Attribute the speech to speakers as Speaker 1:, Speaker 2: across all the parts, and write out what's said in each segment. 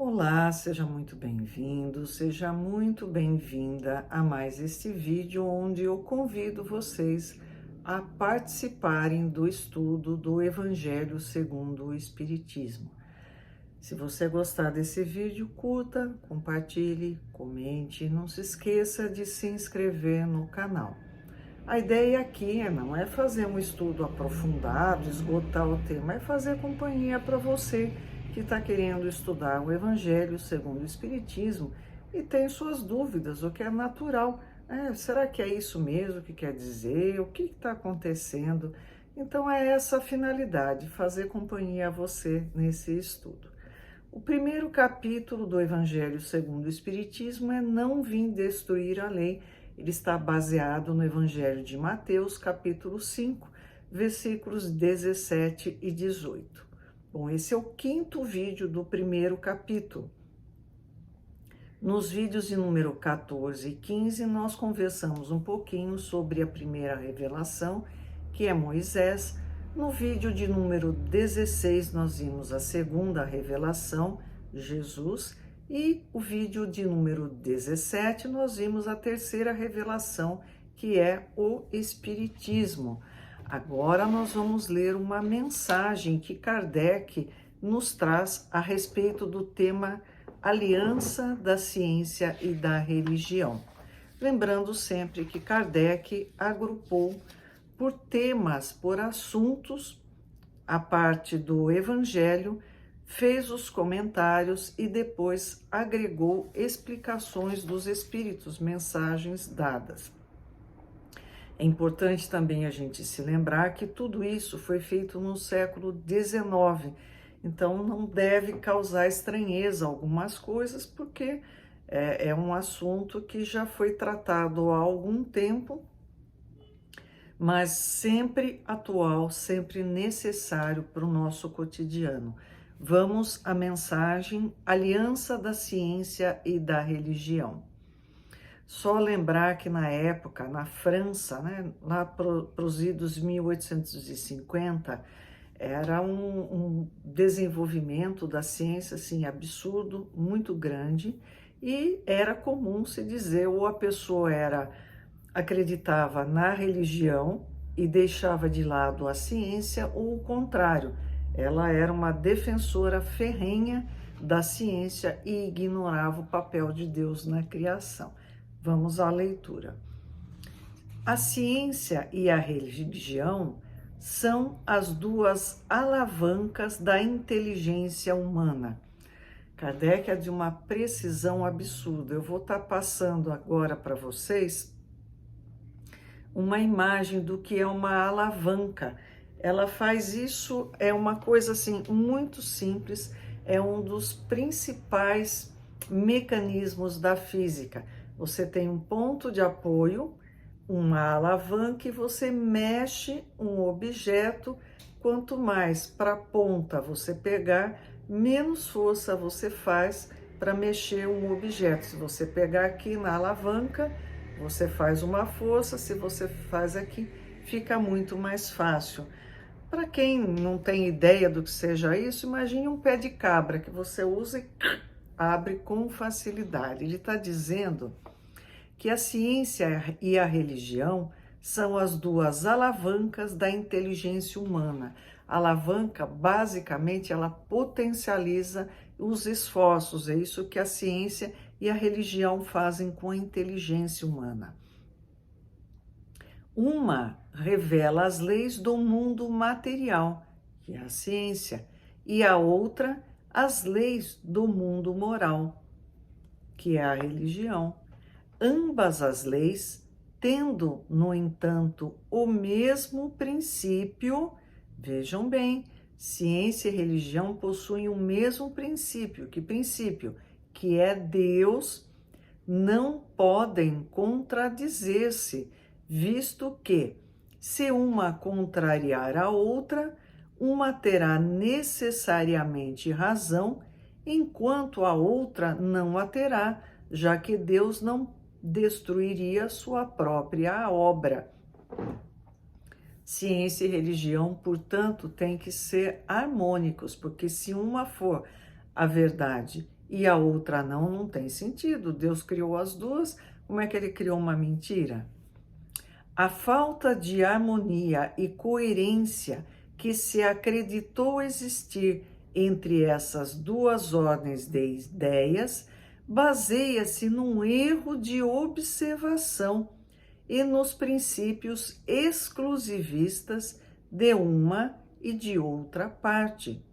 Speaker 1: Olá, seja muito bem-vindo, seja muito bem-vinda a mais este vídeo onde eu convido vocês a participarem do estudo do Evangelho segundo o Espiritismo. Se você gostar desse vídeo, curta, compartilhe, comente, não se esqueça de se inscrever no canal. A ideia aqui não é fazer um estudo aprofundado, esgotar o tema, é fazer companhia para você que está querendo estudar o Evangelho segundo o Espiritismo e tem suas dúvidas, o que é natural. Será que é isso mesmo que quer dizer? O que está acontecendo? Então é essa a finalidade, fazer companhia a você nesse estudo. O primeiro capítulo do Evangelho segundo o Espiritismo é Não Vim Destruir a Lei. Ele está baseado no Evangelho de Mateus, capítulo 5, versículos 17 e 18. Bom, esse é o quinto vídeo do primeiro capítulo. Nos vídeos de número 14 e 15, nós conversamos um pouquinho sobre a primeira revelação, que é Moisés. No vídeo de número 16, nós vimos a segunda revelação, Jesus, e o vídeo de número 17, nós vimos a terceira revelação, que é o Espiritismo. Agora nós vamos ler uma mensagem que Kardec nos traz a respeito do tema Aliança da Ciência e da Religião. Lembrando sempre que Kardec agrupou por temas, por assuntos, a parte do Evangelho, fez os comentários e depois agregou explicações dos Espíritos, mensagens dadas. É importante também a gente se lembrar que tudo isso foi feito no século XIX, então não deve causar estranheza algumas coisas, porque é um assunto que já foi tratado há algum tempo, mas sempre atual, sempre necessário para o nosso cotidiano. Vamos à mensagem Aliança da Ciência e da Religião. Só lembrar que na época, na França, lá para os idos 1850, era um desenvolvimento da ciência assim, absurdo, muito grande, e era comum se dizer, ou a pessoa acreditava na religião e deixava de lado a ciência, ou o contrário, ela era uma defensora ferrenha da ciência e ignorava o papel de Deus na criação. Vamos à leitura. A ciência e a religião são as duas alavancas da inteligência humana. Kardec é de uma precisão absurda. Eu vou estar passando agora para vocês uma imagem do que é uma alavanca. Ela faz isso, é uma coisa assim muito simples, é um dos principais mecanismos da física. Você tem um ponto de apoio, uma alavanca e você mexe um objeto. Quanto mais para a ponta você pegar, menos força você faz para mexer um objeto. Se você pegar aqui na alavanca, você faz uma força, se você faz aqui, fica muito mais fácil. Para quem não tem ideia do que seja isso, imagine um pé de cabra que você usa e abre com facilidade. Ele está dizendo que a ciência e a religião são as duas alavancas da inteligência humana. A alavanca, basicamente, ela potencializa os esforços, é isso que a ciência e a religião fazem com a inteligência humana. Uma revela as leis do mundo material, que é a ciência, e a outra as leis do mundo moral, que é a religião. Ambas as leis, tendo, no entanto, o mesmo princípio, vejam bem, ciência e religião possuem o mesmo princípio. Que princípio? Que é Deus, não podem contradizer-se, visto que, se uma contrariar a outra, uma terá necessariamente razão, enquanto a outra não a terá, já que Deus não destruiria sua própria obra. Ciência e religião, portanto, têm que ser harmônicos, porque se uma for a verdade e a outra não, não tem sentido. Deus criou as duas, como é que ele criou uma mentira? A falta de harmonia e coerência que se acreditou existir entre essas duas ordens de ideias baseia-se num erro de observação e nos princípios exclusivistas de uma e de outra parte.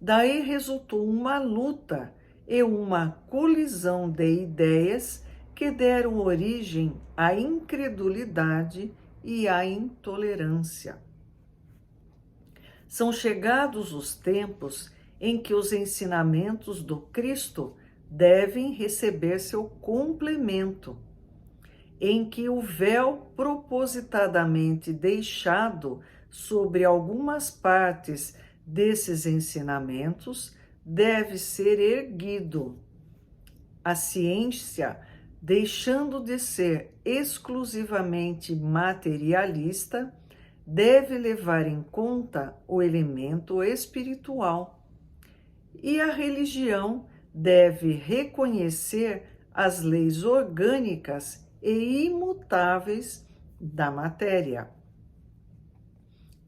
Speaker 1: Daí resultou uma luta e uma colisão de ideias que deram origem à incredulidade e à intolerância. São chegados os tempos em que os ensinamentos do Cristo devem receber seu complemento, em que o véu propositadamente deixado sobre algumas partes desses ensinamentos deve ser erguido. A ciência, deixando de ser exclusivamente materialista, deve levar em conta o elemento espiritual. E a religião deve reconhecer as leis orgânicas e imutáveis da matéria.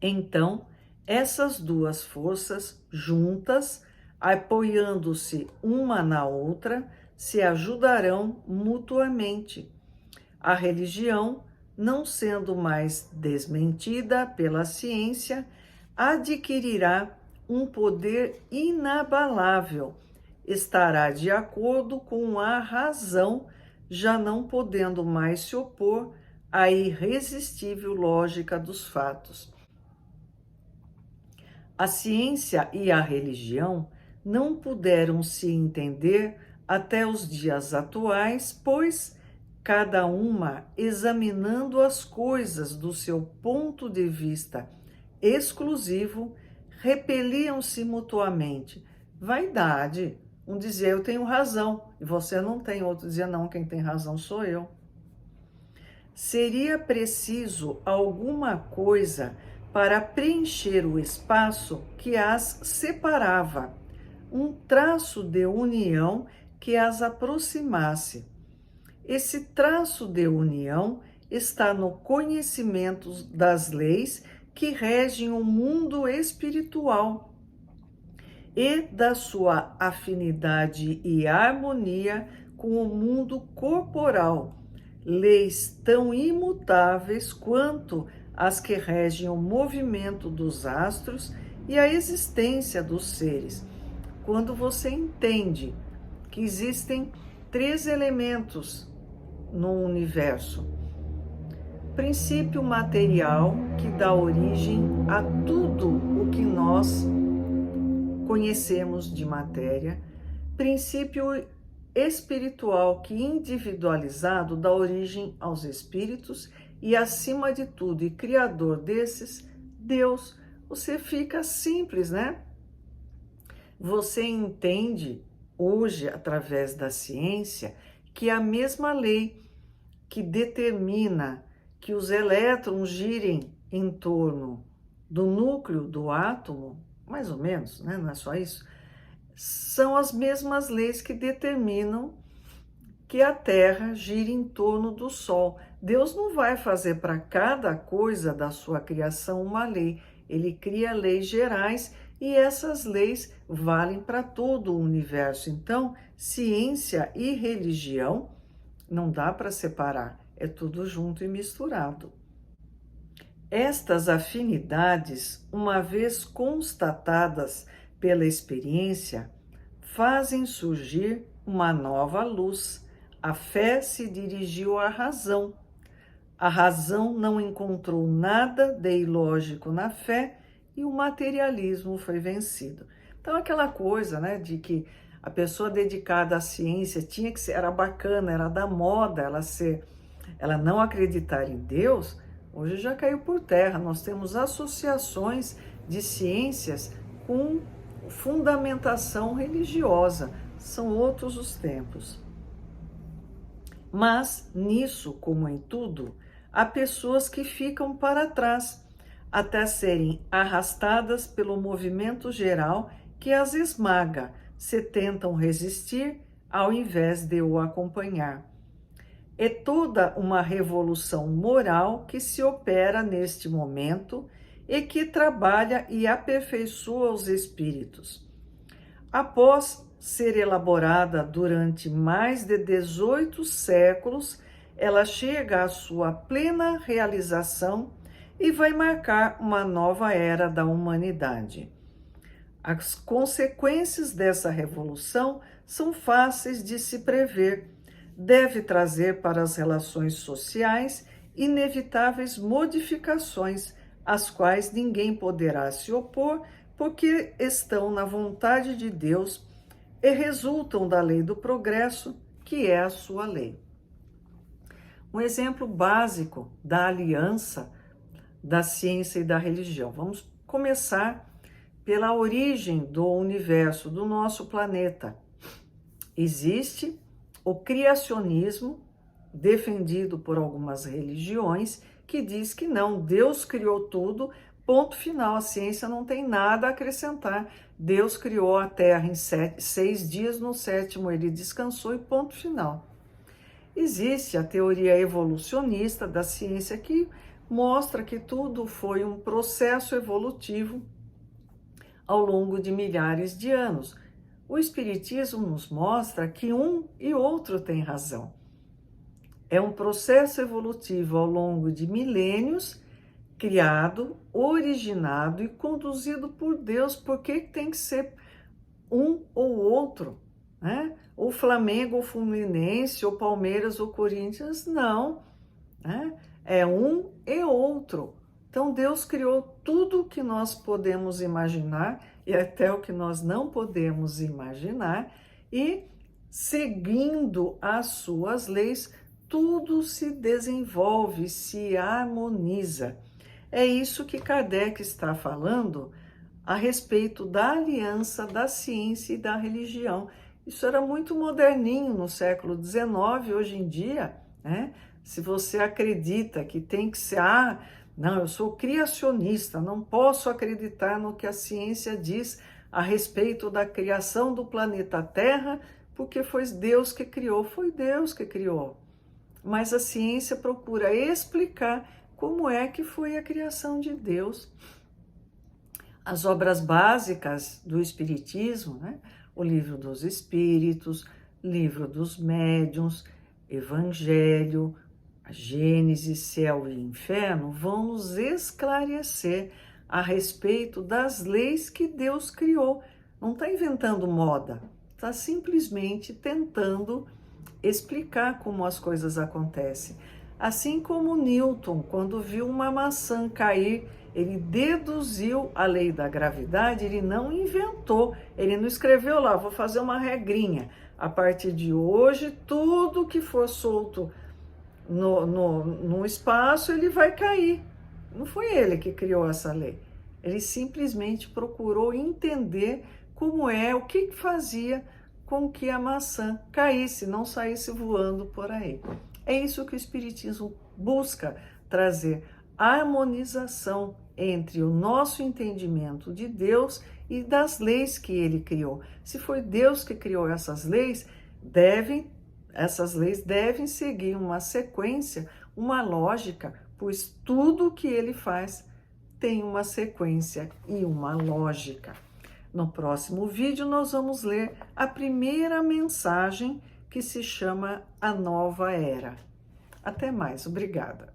Speaker 1: Então, essas duas forças juntas, apoiando-se uma na outra, se ajudarão mutuamente. A religião, não sendo mais desmentida pela ciência, adquirirá um poder inabalável, estará de acordo com a razão, já não podendo mais se opor à irresistível lógica dos fatos. A ciência e a religião não puderam se entender até os dias atuais, pois, cada uma examinando as coisas do seu ponto de vista exclusivo, repeliam-se mutuamente. Vaidade. Um dizia, eu tenho razão, e você não tem. Outro dizia, não, quem tem razão sou eu. Seria preciso alguma coisa para preencher o espaço que as separava, um traço de união que as aproximasse. Esse traço de união está no conhecimento das leis que regem o mundo espiritual e da sua afinidade e harmonia com o mundo corporal, leis tão imutáveis quanto as que regem o movimento dos astros e a existência dos seres. Quando você entende que existem 3 elementos no universo: princípio material, que dá origem a tudo o que nós conhecemos de matéria; princípio espiritual, que individualizado dá origem aos espíritos; e, acima de tudo, e criador desses, Deus. Você fica simples, né? Você entende hoje, através da ciência, que a mesma lei que determina que os elétrons girem em torno do núcleo do átomo, mais ou menos, né? Não é só isso, são as mesmas leis que determinam que a Terra gira em torno do Sol. Deus não vai fazer para cada coisa da sua criação uma lei. Ele cria leis gerais e essas leis valem para todo o universo. Então, ciência e religião não dá para separar, é tudo junto e misturado. Estas afinidades, uma vez constatadas pela experiência, fazem surgir uma nova luz. A fé se dirigiu à razão. A razão não encontrou nada de ilógico na fé e o materialismo foi vencido. Então, aquela coisa, né, de que a pessoa dedicada à ciência tinha que ser, era bacana, era da moda ela não acreditar em Deus, hoje já caiu por terra. Nós temos associações de ciências com fundamentação religiosa. São outros os tempos. Mas, nisso, como em tudo, há pessoas que ficam para trás, até serem arrastadas pelo movimento geral que as esmaga, se tentam resistir ao invés de o acompanhar. É toda uma revolução moral que se opera neste momento e que trabalha e aperfeiçoa os espíritos. Após ser elaborada durante mais de 18 séculos, ela chega à sua plena realização e vai marcar uma nova era da humanidade. As consequências dessa revolução são fáceis de se prever. Deve trazer para as relações sociais inevitáveis modificações, às quais ninguém poderá se opor, porque estão na vontade de Deus e resultam da lei do progresso, que é a sua lei. Um exemplo básico da aliança da ciência e da religião. Vamos começar pela origem do universo, do nosso planeta. Existe o criacionismo, defendido por algumas religiões, que diz que não, Deus criou tudo, ponto final, a ciência não tem nada a acrescentar. Deus criou a Terra em 6 dias, no 7º ele descansou e ponto final. Existe a teoria evolucionista da ciência que mostra que tudo foi um processo evolutivo ao longo de milhares de anos. O Espiritismo nos mostra que um e outro têm razão. É um processo evolutivo ao longo de milênios, criado, originado e conduzido por Deus. Por que tem que ser um ou outro, né? O Flamengo, o Fluminense, o Palmeiras, o Corinthians? Não, né? É um e outro. Então Deus criou tudo o que nós podemos imaginar e até o que nós não podemos imaginar, e seguindo as suas leis, tudo se desenvolve, se harmoniza. É isso que Kardec está falando a respeito da aliança da ciência e da religião. Isso era muito moderninho no século XIX. Hoje em dia, né? Se você acredita que tem que ser, não, eu sou criacionista, não posso acreditar no que a ciência diz a respeito da criação do planeta Terra, porque foi Deus que criou. Foi Deus que criou. Mas a ciência procura explicar como é que foi a criação de Deus. As obras básicas do Espiritismo, né? O Livro dos Espíritos, Livro dos Médiuns, Evangelho, a Gênesis, Céu e Inferno, vão nos esclarecer a respeito das leis que Deus criou. Não está inventando moda, está simplesmente tentando explicar como as coisas acontecem. Assim como Newton, quando viu uma maçã cair, ele deduziu a lei da gravidade, ele não inventou, ele não escreveu lá, vou fazer uma regrinha. A partir de hoje, tudo que for solto no espaço, ele vai cair. Não foi ele que criou essa lei. Ele simplesmente procurou entender como o que fazia com que a maçã caísse, não saísse voando por aí. É isso que o Espiritismo busca trazer, harmonização entre o nosso entendimento de Deus e das leis que ele criou. Se foi Deus que criou essas leis devem seguir uma sequência, uma lógica, pois tudo que ele faz tem uma sequência e uma lógica. No próximo vídeo, nós vamos ler a primeira mensagem, que se chama A Nova Era. Até mais, obrigada.